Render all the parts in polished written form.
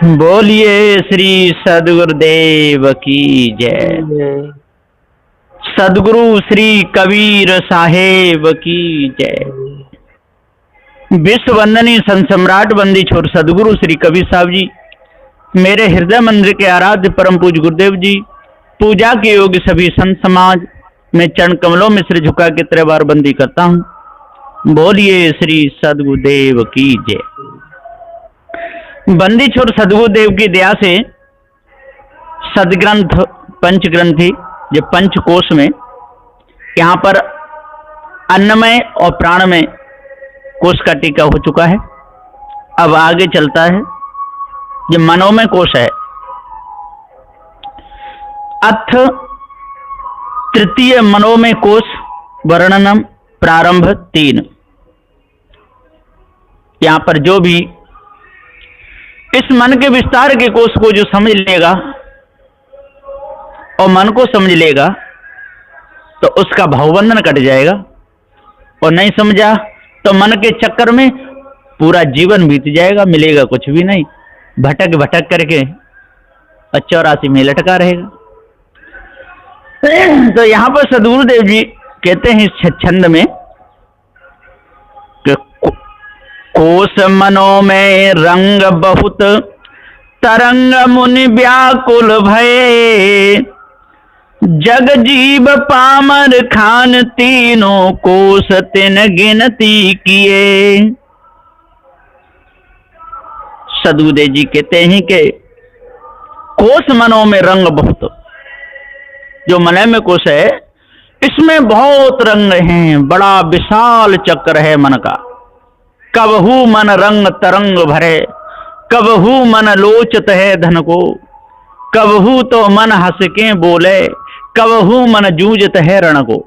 बोलिए श्री सदगुरुदेव की जय। सदगुरु श्री कबीर साहेब की जय। विश्व वंदनीय संत सम्राट बंदी छोर सदगुरु श्री कबीर साहब जी, मेरे हृदय मंदिर के आराध्य परम पूज्य गुरुदेव जी, पूजा के योग्य सभी संत समाज में चरण कमलों में सिर झुका के 3 बार बंदी करता हूँ। बोलिए श्री सदगुरुदेव की जय। बंदी छोर सदगुरुदेव की दया से सदग्रंथ पंचग्रंथी जो पंचकोश में यहाँ पर अन्नमय और प्राणमय कोश का टीका हो चुका है। अब आगे चलता है ये मनोमय कोश है। अथ तृतीय मनोमय कोश वर्णनम प्रारंभ 3। यहाँ पर जो भी इस मन के विस्तार के कोश को जो समझ लेगा और मन को समझ लेगा तो उसका भावबंधन कट जाएगा, और नहीं समझा तो मन के चक्कर में पूरा जीवन बीत जाएगा, मिलेगा कुछ भी नहीं, भटक भटक करके 84 में लटका रहेगा। तो यहां पर सदगुरुदेव जी कहते हैं इस छंद में कोश मनो में रंग बहुत तरंग मुनि व्याकुल भये, जग जीव पामर खान तीनों कोश तिन गिनती किए। सदगुरुदेव जी कहते हैं कि कोश मनो में रंग बहुत, जो मनय में कोश है इसमें बहुत रंग हैं, बड़ा विशाल चक्र है मन का। कबहू मन रंग तरंग भरे, कबहू मन लोचत है धन को, कबहू तो मन हंस के बोले, कबहू मन जूझत है रण को।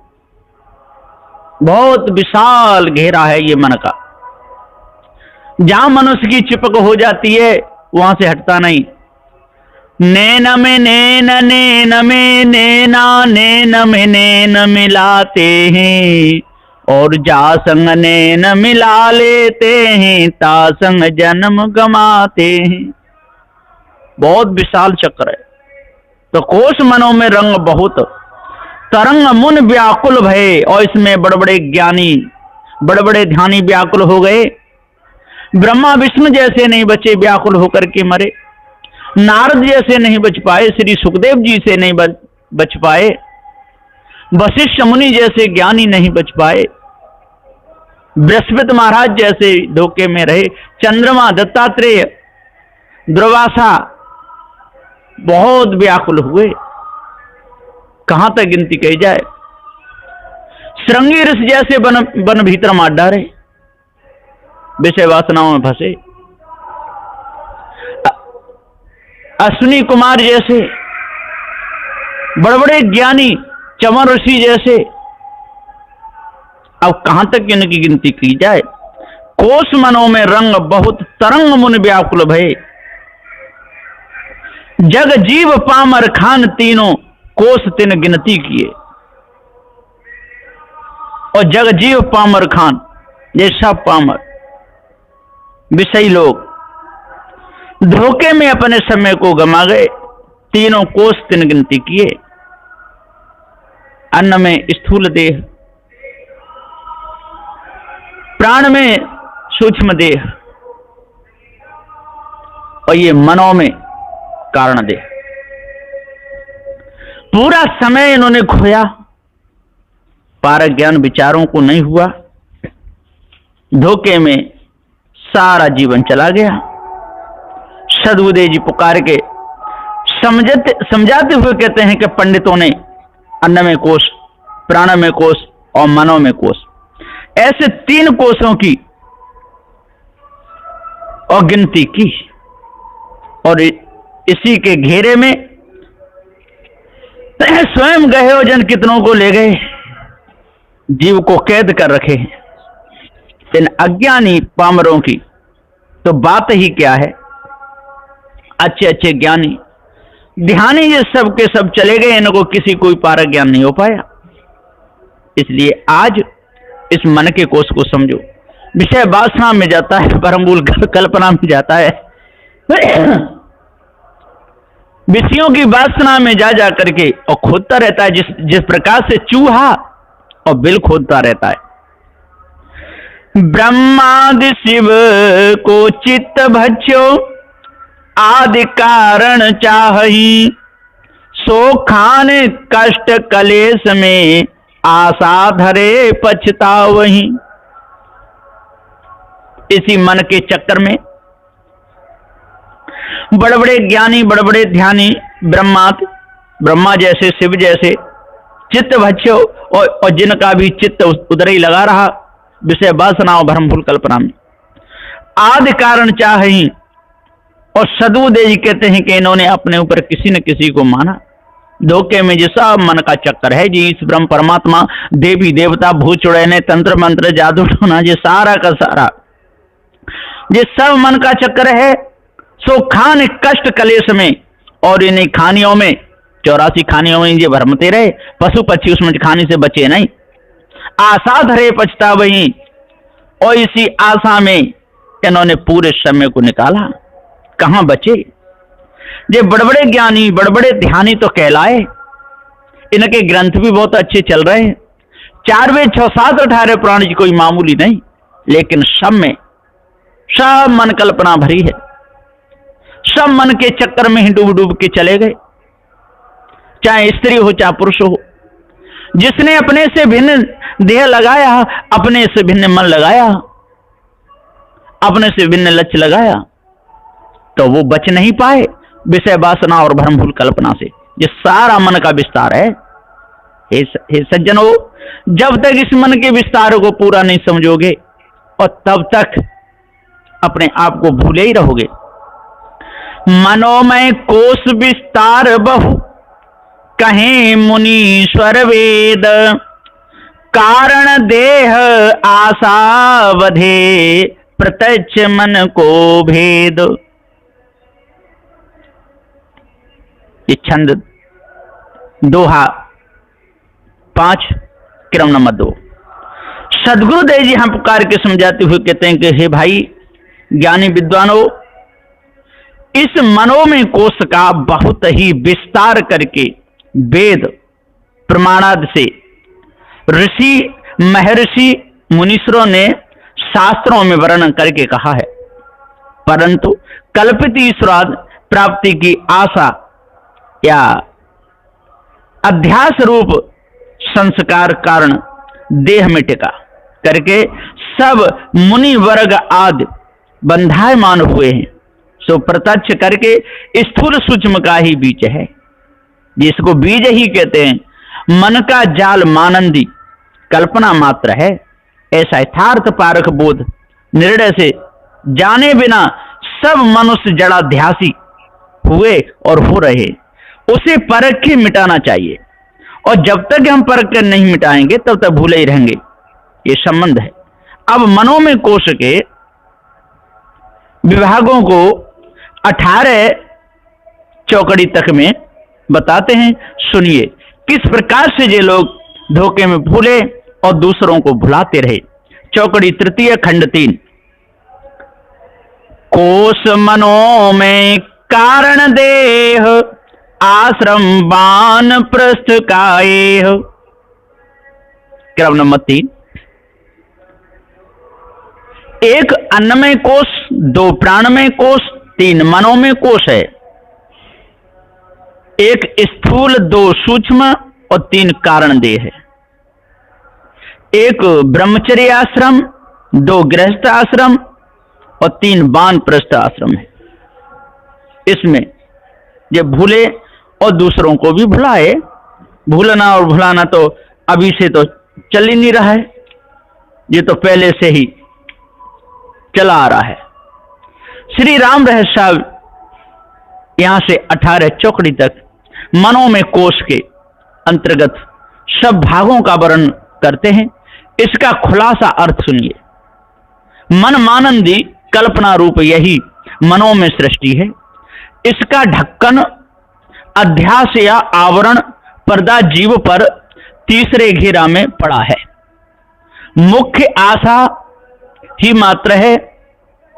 बहुत विशाल घेरा है ये मन का। जहां मनुष्य की चिपक हो जाती है वहां से हटता नहीं। नैन में नैन, नैन में नैना, नैन में नैन मिलाते हैं, और जा संग नैन मिला लेते हैं, ता संग जन्म गमाते हैं। बहुत विशाल चक्र है। तो कोश मनो में रंग बहुत तरंग मुन व्याकुल भये, और इसमें बड़े बड़े ज्ञानी बड़े बड़े ध्यानी व्याकुल हो गए। ब्रह्मा विष्णु जैसे नहीं बचे, व्याकुल होकर के मरे। नारद जैसे नहीं बच पाए, श्री सुखदेव जी से नहीं बच पाए, वशिष्ठ मुनि जैसे ज्ञानी नहीं बच पाए, बृहस्पति महाराज जैसे धोखे में रहे, चंद्रमा दत्तात्रेय दुर्वासा बहुत व्याकुल हुए। कहां तक गिनती कही जाए। श्रृंगी ऋषि जैसे बन भीतर मार डाले, विषय वासनाओं में फंसे। अश्विनी कुमार जैसे बड़े बड़े ज्ञानी, चमन ऋषि जैसे, अब कहां तक इनकी गिनती की जाए। कोश मनो में रंग बहुत तरंग मुन व्याकुल भये, जग जीव पामर खान तीनों कोश तिन गिनती किए। और जग जीव पामर खान, ये सब पामर विषयी लोग धोखे में अपने समय को गमा गए। तीनों कोश तिन गिनती किए। अन्न में स्थूल देह, प्राण में सूक्ष्म देह, और ये मनों में कारण देह। पूरा समय इन्होंने खोया, पारक ज्ञान विचारों को नहीं हुआ, धोखे में सारा जीवन चला गया। सदगुरुदेव जी पुकार के समझाते हुए कहते हैं कि पंडितों ने अन्न में कोश, प्राण में कोश और मनों में कोश, ऐसे 3 कोशों की और गिनती की, और इसी के घेरे में स्वयं गए हो जन कितनों को ले गए, जीव को कैद कर रखे। इन अज्ञानी पामरों की तो बात ही क्या है। अच्छे अच्छे ज्ञानी ध्यानी ये सब के सब चले गए, इनको किसी कोई पारक ज्ञान नहीं हो पाया। इसलिए आज इस मन के कोश को समझो। विषय वासना में जाता है, परमूल कल्पना में जाता है, विषयों की वासना में जा जा करके और खोदता रहता है, जिस प्रकार से चूहा और बिल खोदता रहता है। ब्रह्मादि शिव को चित्त भज्यो आदि कारण चाहि, सो खान कष्ट कलेश में आशा धरे पछतावहि। इसी मन के चक्कर में बड़े बड़े ज्ञानी, बड़े बड़े ध्यानी, ब्रह्मा जैसे, शिव जैसे चित्त भज्यो और जिनका भी चित्त उधर ही लगा रहा विषय वासना और भ्रमफूल कल्पना में, आदि कारण चाहे, और सदुदय जी कहते हैं कि इन्होंने अपने ऊपर किसी न किसी को माना। धोखे में जिसा मन का चक्कर है जी, इस ब्रह्म परमात्मा, देवी देवता, भूत चुड़ैने, तंत्र मंत्र, जादू टोना, ये सारा का सारा ये सब मन का चक्कर है। सो खान कष्ट कलेश में, और इन्हीं खानियों में, 84 खानियों में ये भरमते रहे, पशु पक्षी उसमें खाने से बचे नहीं। आशा धरे पछतावहि, और इसी आशा में इन्होंने पूरे समय को निकाला, कहां बचे। ये बड़े बड़े ज्ञानी, बड़े बड़े ध्यानी तो कहलाए, इनके ग्रंथ भी बहुत अच्छे चल रहे हैं, 4 वेद 6 7 18 पुराण जी कोई मामूली नहीं, लेकिन सब में सब मन कल्पना भरी है। सब मन के चक्कर में ही डूब डूब के चले गए, चाहे स्त्री हो चाहे पुरुष हो। जिसने अपने से भिन्न देह लगाया, अपने से भिन्न मन लगाया, अपने से भिन्न लक्ष्य लगाया, तो वो बच नहीं पाए विषय वासना और भ्रमफूल कल्पना से। ये सारा मन का विस्तार है। हे सज्जनों, जब तक इस मन के विस्तार को पूरा नहीं समझोगे, और तब तक अपने आप को भूले ही रहोगे। मनोमय कोश विस्तार बहु, कहें मुनीश्वर वेद, कारण देह आशा वधे, प्रत्यक्ष मन को भेद। ये छंद दोहा 5 क्रम नंबर 2। सदगुरुदेव जी हम पुकार के समझाते हुए कहते हैं कि हे भाई ज्ञानी विद्वानों, इस मनोमय कोश का बहुत ही विस्तार करके वेद प्रमाणादि से ऋषि महर्षि मुनीश्वरों ने शास्त्रों में वर्णन करके कहा है, परंतु कल्पित ईश्वराद प्राप्ति की आशा या अध्यास रूप संस्कार कारण देह में टिका करके सब मुनि वर्ग आदि बंधायमान हुए हैं। सो प्रत्यक्ष करके स्थूल सूक्ष्म का ही बीज है, जिसको बीज ही कहते हैं। मन का जाल मानंदी कल्पना मात्र है, ऐसा यथार्थ पारख बोध निर्णय से जाने बिना सब मनुष्य जड़ाध्यासी हुए और हो रहे, उसे परख के मिटाना चाहिए। और जब तक हम परख कर नहीं मिटाएंगे तब तक भूले ही रहेंगे। ये संबंध है। अब मनोमय कोश के विभागों को 18 चौकड़ी तक में बताते हैं। सुनिए किस प्रकार से ये लोग धोखे में भूले और दूसरों को भुलाते रहे। चौकड़ी 3 खंड 3। कोश मनोमय कारण देह, आश्रम बान प्रस्थ कायेह। क्रम नंबर 3। एक अन्नमय कोश, 2 प्राणमय कोश, 3 मनोमय कोश है। एक स्थूल, 2 सूक्ष्म और 3 कारण देह है। एक ब्रह्मचर्य आश्रम, 2 गृहस्थ आश्रम और 3 वानप्रस्थ आश्रम है। इसमें ये भूले और दूसरों को भी भुलाए। भूलना और भुलाना तो अभी से तो चल ही नहीं रहा है, ये तो पहले से ही चला आ रहा है। श्री राम रहस्य साहब यहां से 18 चौकड़ी तक मनोमय कोश के अंतर्गत सब भागों का वर्णन करते हैं। इसका खुलासा अर्थ सुनिए। मन मानंदी कल्पना रूप यही मनोमय सृष्टि है। इसका ढक्कन, अध्यास या आवरण, पर्दा जीव पर तीसरे घेरा में पड़ा है। मुख्य आशा ही मात्र है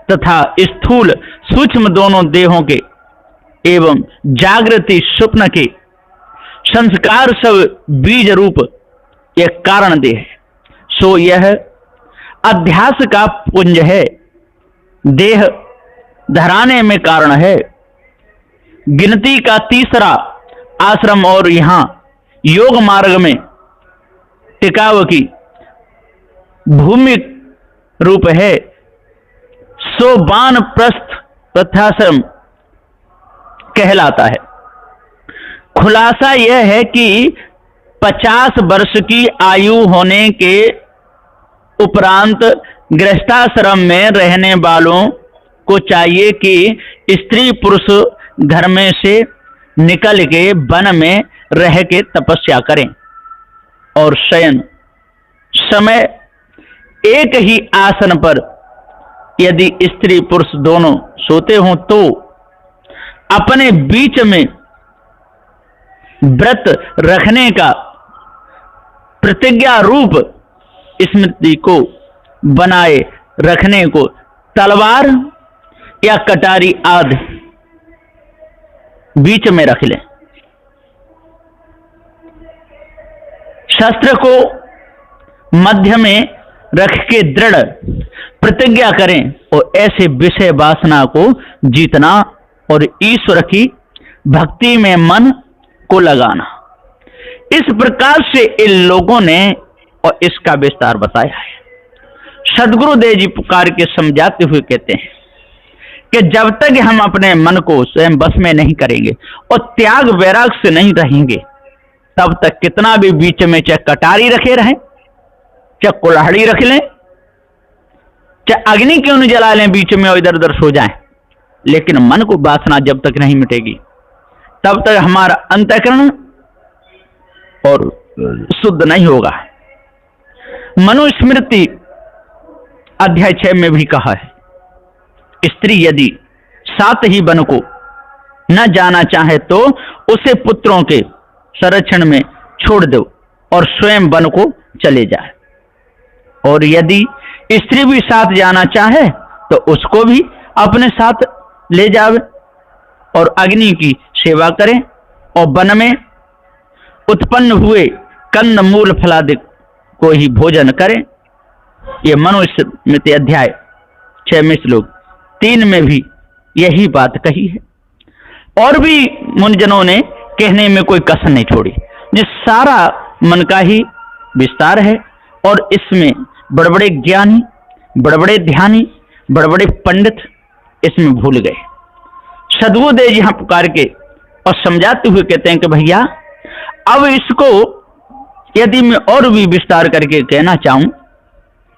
तथा स्थूल सूक्ष्म दोनों देहों के एवं जागृति स्वप्न के संस्कार सब बीज रूप एक कारण देह है। सो यह अध्यास का पुंज है, देह धराने में कारण है। गिनती का तीसरा आश्रम और यहां योग मार्ग में टिकाव की भूमि रूप है। सो वानप्रस्थ प्रथाश्रम कहलाता है। खुलासा यह है कि 50 वर्ष की आयु होने के उपरांत गृहस्थाश्रम में रहने वालों को चाहिए कि स्त्री पुरुष घर में से निकल के वन में रह के तपस्या करें और शयन समय एक ही आसन पर यदि स्त्री पुरुष दोनों सोते हों तो अपने बीच में व्रत रखने का प्रतिज्ञा रूप स्मृति को बनाए रखने को तलवार या कटारी आदि बीच में रख लें। शस्त्र को मध्य में रख के दृढ़ प्रतिज्ञा करें और ऐसे विषय वासना को जीतना और ईश्वर की भक्ति में मन को लगाना। इस प्रकार से इन लोगों ने और इसका विस्तार बताया है। सदगुरुदेव जी पुकार के समझाते हुए कहते हैं कि जब तक हम अपने मन को स्वयं बस में नहीं करेंगे और त्याग वैराग से नहीं रहेंगे, तब तक कितना भी बीच में चाहे कटारी रखे रहें, चाहे कुल्हाड़ी रख लें, चाहे अग्नि क्यों नहीं जला लें बीच में और इधर उधर सो जाएं, लेकिन मन को वासना जब तक नहीं मिटेगी तब तक हमारा अंतःकरण और शुद्ध नहीं होगा। मनुस्मृति अध्याय 6 में भी कहा है, स्त्री यदि 7 ही वन को न जाना चाहे तो उसे पुत्रों के संरक्षण में छोड़ दो और स्वयं वन को चले जाए, और यदि स्त्री भी साथ जाना चाहे तो उसको भी अपने साथ ले जावे और अग्नि की सेवा करें और वन में उत्पन्न हुए कंद मूल फलादि को ही भोजन करें। ये मनुस्मृति अध्याय 6 में श्लोक 3 में भी यही बात कही है। और भी मुनिजनों ने कहने में कोई कसर नहीं छोड़ी। ये सारा मन का ही विस्तार है और इसमें बड़े बड़े ज्ञानी, बड़े बड़े ध्यानी, बड़े बड़े पंडित इसमें भूल गए। सदगुरुदेव जी यहां पुकार के और समझाते हुए कहते हैं कि भैया अब इसको यदि मैं और भी विस्तार करके कहना चाहूं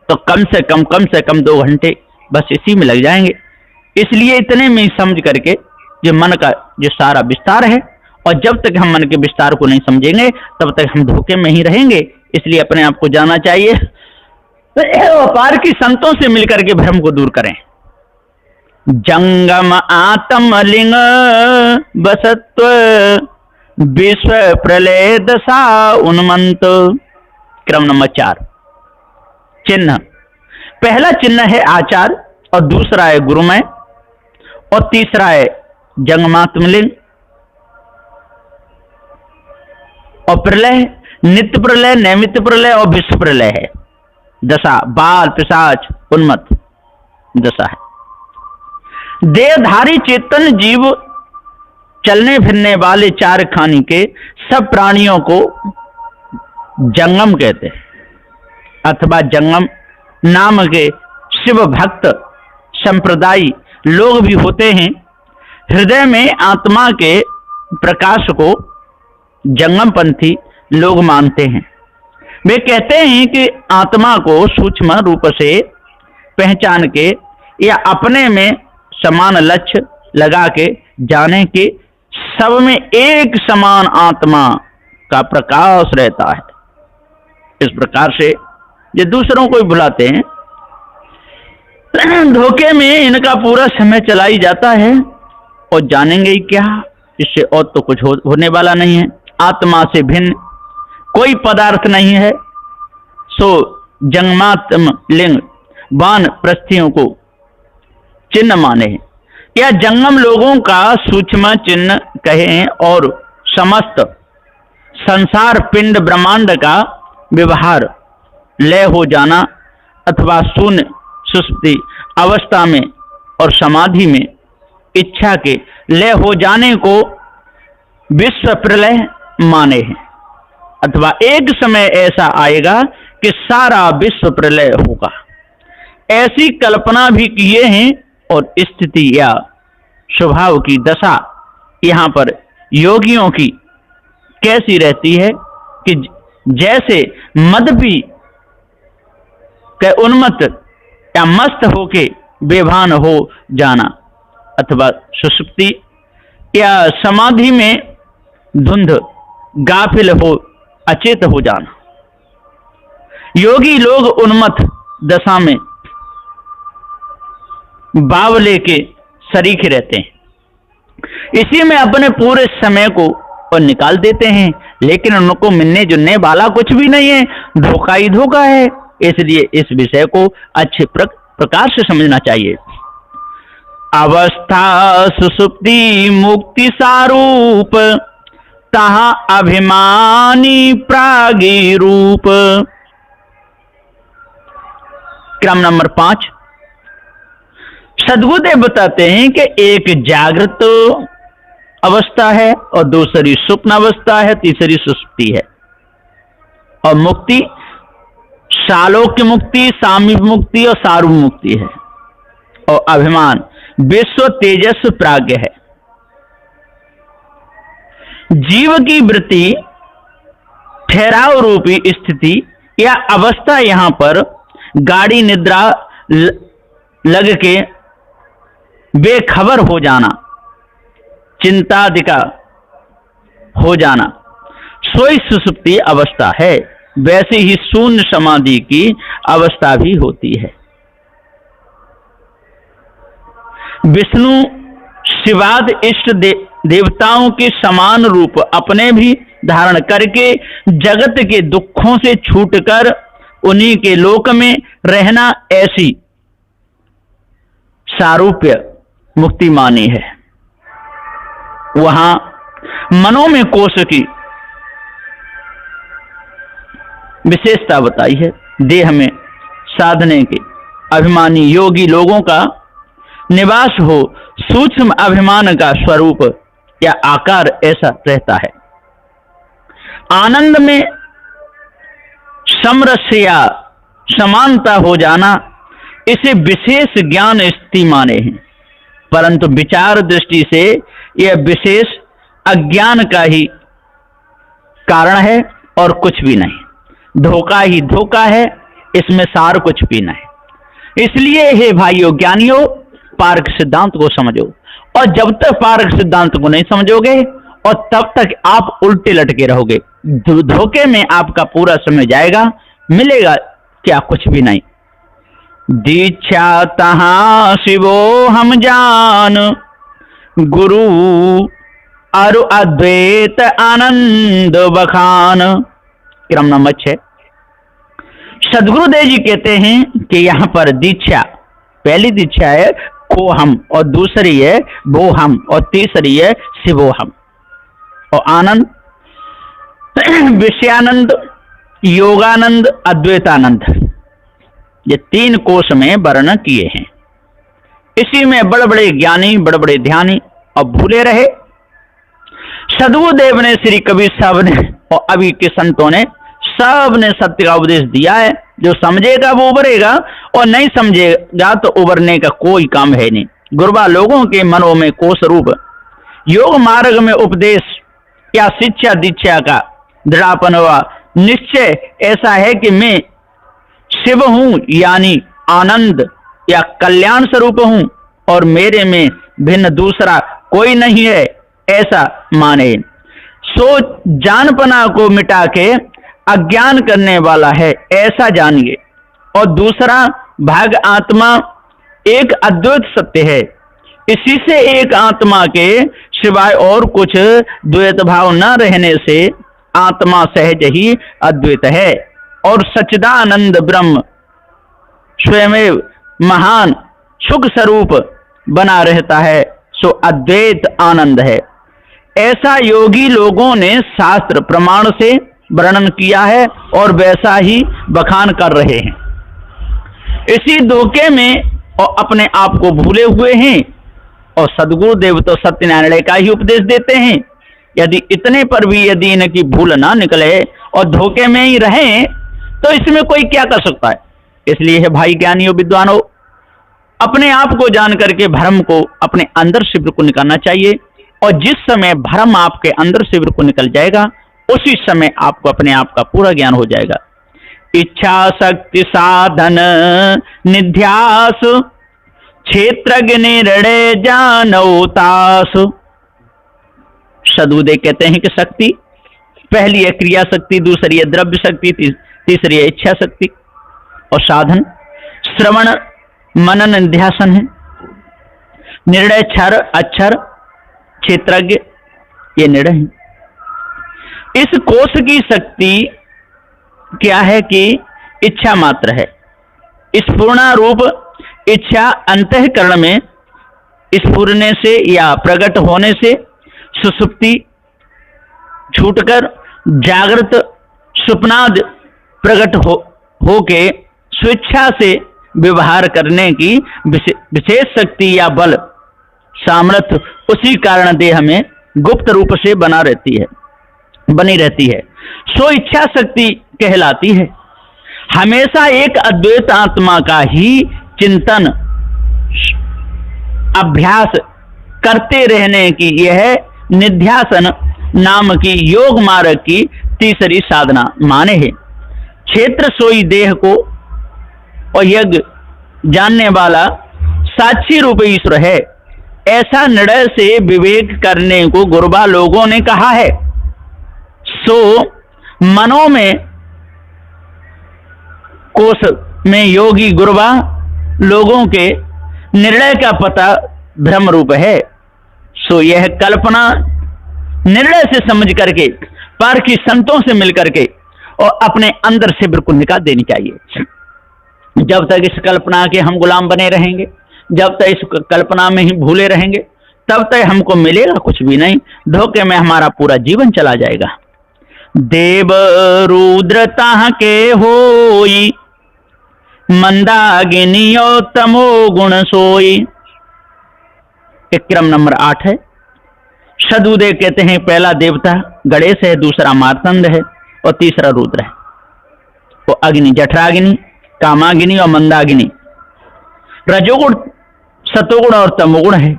तो कम से कम 2 घंटे बस इसी में लग जाएंगे। इसलिए इतने में समझ करके ये मन का जो सारा विस्तार है, और जब तक हम मन के विस्तार को नहीं समझेंगे तब तक हम धोखे में ही रहेंगे। इसलिए अपने आप को जाना चाहिए, व्यापार की संतों से मिलकर के भ्रम को दूर करें। जंगम आत्मलिंग बसत्व विश्व प्रलय दशा उन्मंत। क्रम नंबर 4 चिन्ह। पहला चिन्ह है आचार और दूसरा है गुरुमय और तीसरा है जंगमात्मलिंग। और प्रलय नित्य प्रलय, नैमित्य प्रलय और विश्व प्रलय है। दशा बाल पिशाच उन्मत्त दशा है। देहधारी चेतन जीव चलने फिरने वाले 4 खानी के सब प्राणियों को जंगम कहते हैं अथवा जंगम नाम के शिव भक्त संप्रदायी लोग भी होते हैं। हृदय में आत्मा के प्रकाश को जंगमपंथी लोग मानते हैं। वे कहते हैं कि आत्मा को सूक्ष्म रूप से पहचान के या अपने में समान लक्ष्य लगा के जाने के सब में एक समान आत्मा का प्रकाश रहता है। इस प्रकार से ये दूसरों को भुलाते हैं। धोखे में इनका पूरा समय चला ही जाता है और जानेंगे ही क्या, इससे और तो कुछ होने वाला नहीं है। आत्मा से भिन्न कोई पदार्थ नहीं है। सो जंगमात्म लिंग वान प्रस्थियों को चिन्ह माने हैं। या जंगम लोगों का सूक्ष्म चिन्ह कहें और समस्त संसार पिंड ब्रह्मांड का व्यवहार लय हो जाना अथवा शून्य सुषुप्ति अवस्था में और समाधि में इच्छा के लय हो जाने को विश्व प्रलय माने हैं, अथवा एक समय ऐसा आएगा कि सारा विश्व प्रलय होगा, ऐसी कल्पना भी किए हैं। और स्थिति या स्वभाव की दशा यहाँ पर योगियों की कैसी रहती है कि जैसे मद पी के उन्मत्त या मस्त होके बेभान हो जाना अथवा सुषुप्ति या समाधि में धुंध गाफिल हो अचेत हो जाना। योगी लोग उन्मत्त दशा में बावले के शरीक रहते हैं, इसी में अपने पूरे समय को और निकाल देते हैं, लेकिन उनको मिलने जुलने वाला कुछ भी नहीं है, धोखा ही धोखा है। इसलिए इस विषय को अच्छे प्रकार से समझना चाहिए। अवस्था सुषुप्ति मुक्ति सारूप तहा अभिमानी प्रागी रूप। क्रम नंबर 5, सद्गुरुदेव बताते हैं कि एक जागृत अवस्था है और दूसरी स्वप्न अवस्था है, तीसरी सुषुप्ति है। और मुक्ति सालोक्य मुक्ति, सामीप मुक्ति और सारूप मुक्ति है। और अभिमान विश्व तेजस प्राज्ञ है। जीव की वृत्ति ठहराव रूपी स्थिति या अवस्था यहां पर गाढ़ी निद्रा लग के बेखबर हो जाना, चिंतादिका हो जाना, सोई सुषुप्ति अवस्था है। वैसे ही शून्य समाधि की अवस्था भी होती है। विष्णु शिवाद इष्ट देवताओं के समान रूप अपने भी धारण करके जगत के दुखों से छूटकर उन्हीं के लोक में रहना, ऐसी सारूप्य मुक्ति मानी है। वहां मनो में कोश की विशेषता बताई है। देह में साधने के अभिमानी योगी लोगों का निवास हो, सूक्ष्म अभिमान का स्वरूप या आकार ऐसा रहता है। आनंद में समरस या समानता हो जाना, इसे विशेष ज्ञान स्थिति माने हैं, परंतु विचार दृष्टि से यह विशेष अज्ञान का ही कारण है और कुछ भी नहीं। धोखा ही धोखा है, इसमें सार कुछ भी नहीं। इसलिए हे भाइयों ज्ञानियों, पारक सिद्धांत को समझो। और जब तक पारक सिद्धांत को नहीं समझोगे और तब तक आप उल्टे लटके रहोगे, धोखे में आपका पूरा समय जाएगा, मिलेगा क्या? कुछ भी नहीं। दीक्षा तहां शिवो हम जान, गुरु अरु अद्वैत आनंद बखान। क्रम नंबर 6, सदगुरुदेव जी कहते हैं कि यहाँ पर दीक्षा, पहली दीक्षा है को हम, और दूसरी है वो हम, और तीसरी है शिवो हम। और आनंद विषयानंद, योगानंद, अद्वैतानंद, ये 3 कोश में वर्णन किए हैं। इसी में बड़े बड़े ज्ञानी, बड़े बड़े ध्यानी और भूले रहे। सदगुरुदेव ने, श्री कबीर साहब ने और अभी के संतों ने सब ने सत्य का उपदेश दिया है। जो समझेगा वो उभरेगा, और नहीं समझेगा तो उभरने का कोई काम है नहीं। गुरबा लोगों के मनों में कोश रूप योग मार्ग में उपदेश या शिक्षा दीक्षा का दृढ़ापन हुआ निश्चय ऐसा है कि मैं शिव हूं, यानी आनंद या कल्याण स्वरूप हूं, और मेरे में भिन्न दूसरा कोई नहीं है, ऐसा माने। सो जानपना को मिटा के अज्ञान करने वाला है, ऐसा जानिए। और दूसरा भाग आत्मा एक अद्वैत सत्य है, इसी से एक आत्मा के सिवाय और कुछ द्वैत भाव न रहने से आत्मा सहज ही अद्वैत है। और सच्चिदानंद ब्रह्म स्वयं महान सुख स्वरूप बना रहता है सो अद्वैत आनंद है। ऐसा योगी लोगों ने शास्त्र प्रमाण से वर्णन किया है और वैसा ही बखान कर रहे हैं। इसी धोखे में और अपने आप को भूले हुए हैं और सदगुरुदेव तो सत्यनारायण का ही उपदेश देते हैं। यदि इतने पर भी यदि इनकी भूल ना निकले और धोखे में ही रहें तो इसमें कोई क्या कर सकता है। इसलिए है भाई ज्ञानियों विद्वानों, अपने आप को जान करके भ्रम को अपने अंदर से बिल्कुल निकालना चाहिए और जिस समय भ्रम आपके अंदर से बिल्कुल निकल जाएगा उसी समय आपको अपने आप का पूरा ज्ञान हो जाएगा। इच्छा शक्ति साधन निध्यास क्षेत्रज्ञ निर्णय जानोतास। सदगुरुदेव कहते हैं कि शक्ति पहली है क्रिया शक्ति, दूसरी है द्रव्य शक्ति, तीसरी है इच्छा शक्ति और साधन श्रवण मनन निध्यासन है। निर्णय क्षर अक्षर क्षेत्रज्ञ ये निर्णय है। इस कोश की शक्ति क्या है कि इच्छा मात्र है। इस पूर्ण रूप इच्छा अंतःकरण में स्फुरने से या प्रकट होने से सुसुप्ति छूटकर जागृत स्वप्नाद प्रकट होके स्वेच्छा से व्यवहार करने की विशेष शक्ति या बल सामर्थ्य उसी कारण देह में गुप्त रूप से बनी रहती है सो इच्छा शक्ति कहलाती है। हमेशा एक अद्वैत आत्मा का ही चिंतन अभ्यास करते रहने की यह निध्यासन नाम की योग मार्ग की तीसरी साधना माने है। क्षेत्र सोई देह को और यज्ञ जानने वाला साक्षी रूप ईश्वर है। ऐसा निर्णय से विवेक करने को गुरुबा लोगों ने कहा है। सो मनों में कोश में योगी गुरुबा लोगों के निर्णय का पता भ्रम रूप है। सो यह कल्पना निर्णय से समझ करके पर की संतों से मिल करके और अपने अंदर से बिल्कुल निकाल देनी चाहिए। जब तक इस कल्पना के हम गुलाम बने रहेंगे, जब तक इस कल्पना में ही भूले रहेंगे, तब तक हमको मिलेगा कुछ भी नहीं। धोखे में हमारा पूरा जीवन चला जाएगा। देव रुद्रता के होई मंदागिनियो तमो गुण सोई। क्रम नंबर 8 है। सदगुरुदेव कहते हैं पहला देवता गणेश है, दूसरा मार्तंड है और तीसरा रुद्र है। वो अग्नि जठराग्नि, कामाग्नि और मंदाग्नि रजोगुण सतोगुण और तमोगुण है।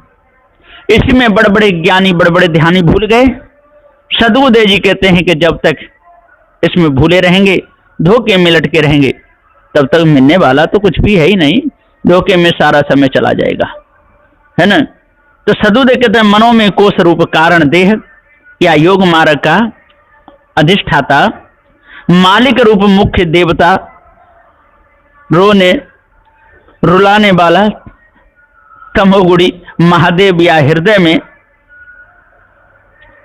इसमें बड़े बड़े ज्ञानी बड़े बड़े ध्यानी भूल गए। सदगुरुदेव जी कहते हैं कि जब तक इसमें भूले रहेंगे, धोखे में लटके रहेंगे, तब तक मिलने वाला तो कुछ भी है ही नहीं। धोखे में सारा समय चला जाएगा, है ना। तो सदगुरुदेव कहते हैं मनों में कोश रूप कारण देह या योग मार्ग का अधिष्ठाता मालिक रूप मुख्य देवता रुलाने वाला तमोगुणी महादेव या हृदय में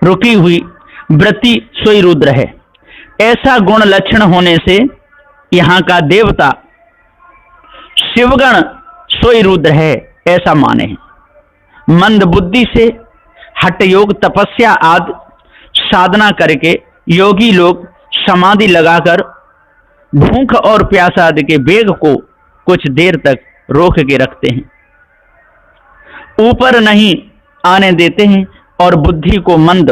रुकी हुई वृत्ति सोई रुद्र है। ऐसा गुण लक्षण होने से यहाँ का देवता शिवगण सोई रुद्र है ऐसा माने हैं। मंद बुद्धि से हठ योग तपस्या आदि साधना करके योगी लोग समाधि लगाकर भूख और प्यास आदि के वेग को कुछ देर तक रोक के रखते हैं, ऊपर नहीं आने देते हैं और बुद्धि को मंद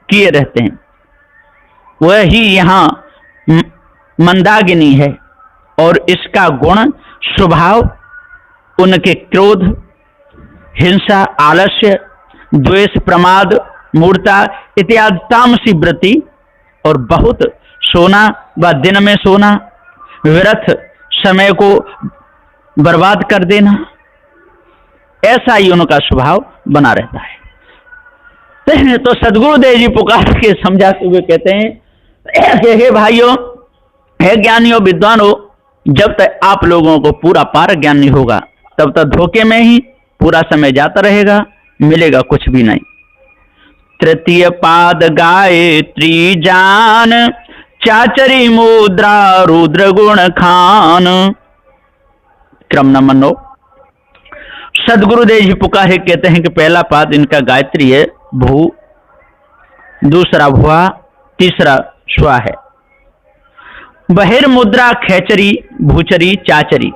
किए रहते हैं। वह ही यहाँ मंदागिनी है और इसका गुण स्वभाव उनके क्रोध, हिंसा, आलस्य, द्वेष, प्रमाद, मूर्ता इत्यादि तामसी वृत्ति और बहुत सोना व दिन में सोना, व्यर्थ समय को बर्बाद कर देना, ऐसा ही उनका स्वभाव बना रहता है। तो सदगुरुदेव जी पुकार के समझाते हुए कहते हैं हे भाइयों, हे ज्ञानियों, विद्वानों, जब तक आप लोगों को पूरा पार ज्ञान नहीं होगा तब तक धोखे में ही पूरा समय जाता रहेगा, मिलेगा कुछ भी नहीं। तृतीय पाद गायत्री जान, चाचरी मुद्रा रुद्र गुण खान। क्रम नंबर 9। सदगुरुदेव जी पुकारे, कहते हैं कि पहला पाद इनका गायत्री है, भू, दूसरा भुआ, तीसरा स्वा है। बहिर्मुद्रा खेचरी, भूचरी, चाचरी,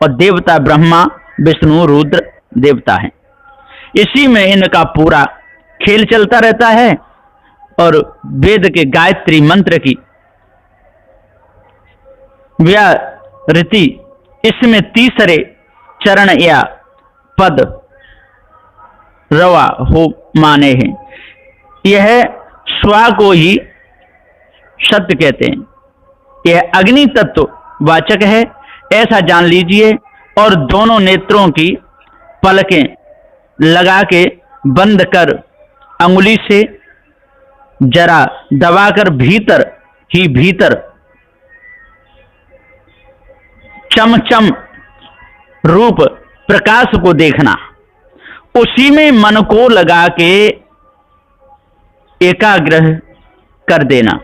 और देवता ब्रह्मा, विष्णु, रुद्र देवता हैं। इसी में इनका पूरा खेल चलता रहता है। और वेद के गायत्री मंत्र की व्याहृति इसमें तीसरे चरण या पद रवा हो माने हैं। यह स्वा को ही सत्य कहते हैं। यह अग्नि तत्व वाचक है, ऐसा जान लीजिए। और दोनों नेत्रों की पलकें लगा के बंद कर अंगुली से जरा दबाकर भीतर ही भीतर चमचम रूप प्रकाश को देखना, उसी में मन को लगा के एकाग्र कर देना,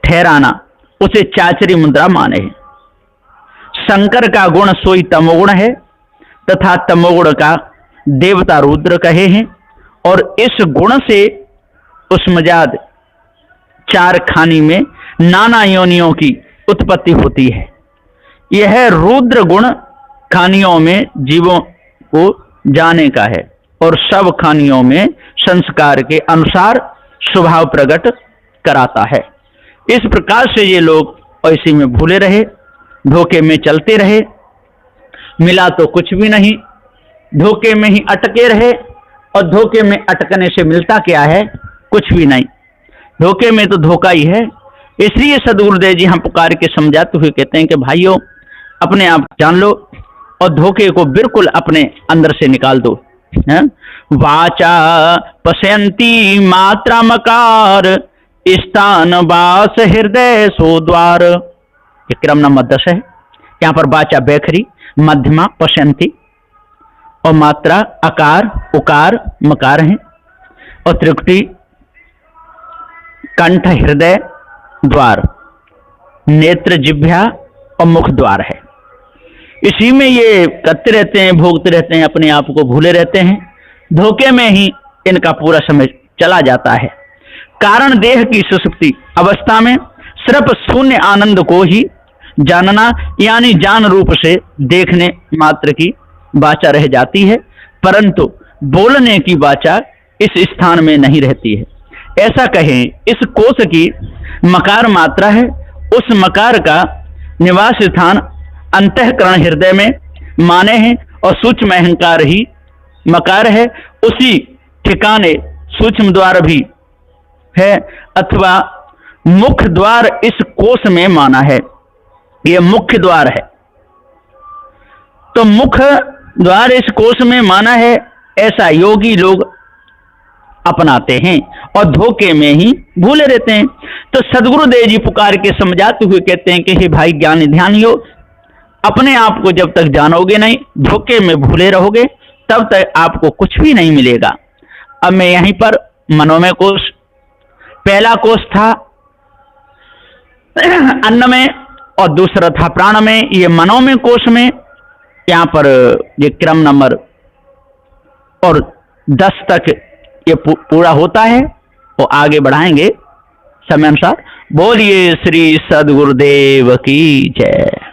ठहराना, उसे चाचरी मुद्रा माने है। शंकर का गुण सोई तमोगुण है तथा तमोगुण का देवता रुद्र कहे हैं। और इस गुण से उष्मजाद चार खानी में नाना योनियों की उत्पत्ति होती है। यह रुद्र गुण खानियों में जीवों को जाने का है और सब खानियों में संस्कार के अनुसार स्वभाव प्रकट कराता है। इस प्रकार से ये लोग ऐसे में भूले रहे, धोखे में चलते रहे, मिला तो कुछ भी नहीं, धोखे में ही अटके रहे। और धोखे में अटकने से मिलता क्या है? कुछ भी नहीं, धोखे में तो धोखा ही है। इसलिए सदगुरुदेव जी हम पुकार के समझाते हुए कहते हैं कि भाइयों, अपने आप जान लो और धोखे को बिल्कुल अपने अंदर से निकाल दो। वाचा पश्यंती मात्रा मकार, स्थान वास हृदय सो द्वार। ये क्रम नंबर 10 है। यहाँ पर वाचा बैखरी, मध्यमा पश्यंती और मात्रा अकार, उकार, मकार है। और त्रिकुटी कंठ, हृदय, द्वार, नेत्र, जिह्वा और मुख द्वार है। इसी में ये करते रहते हैं, भोगते रहते हैं, अपने आप को भूले रहते हैं। धोखे में ही इनका पूरा समय चला जाता है। कारण देह की सुषुप्ति अवस्था में सिर्फ शून्य आनंद को ही जानना, यानी जान रूप से देखने मात्र की वाचा रह जाती है, परंतु बोलने की वाचा इस स्थान में नहीं रहती है। ऐसा कहें, इस कोश की मकार मात्रा है, उस मकार का निवास स्थान अंतःकरण हृदय में माने हैं और सूक्ष्म अहंकार ही मकार है। उसी ठिकाने सूक्ष्म द्वार भी है अथवा मुख द्वार इस कोश में माना है। यह मुख्य द्वार है, तो मुख द्वार इस कोश में माना है, ऐसा योगी लोग अपनाते हैं और धोखे में ही भूले रहते हैं। तो सदगुरुदेव जी पुकार के समझाते हुए कहते हैं कि हे भाई ज्ञानी ध्यानियो, अपने आप को जब तक जानोगे नहीं, धोखे में भूले रहोगे, तब तक आपको कुछ भी नहीं मिलेगा। अब मैं यहीं पर मनोमय कोश, पहला कोश था अन्न में और दूसरा था प्राण में। ये मनोमय कोश में यहाँ पर ये क्रम नंबर और 10 तक ये पूरा होता है और आगे बढ़ाएंगे समय अनुसार। बोलिए श्री सदगुरुदेव की जय।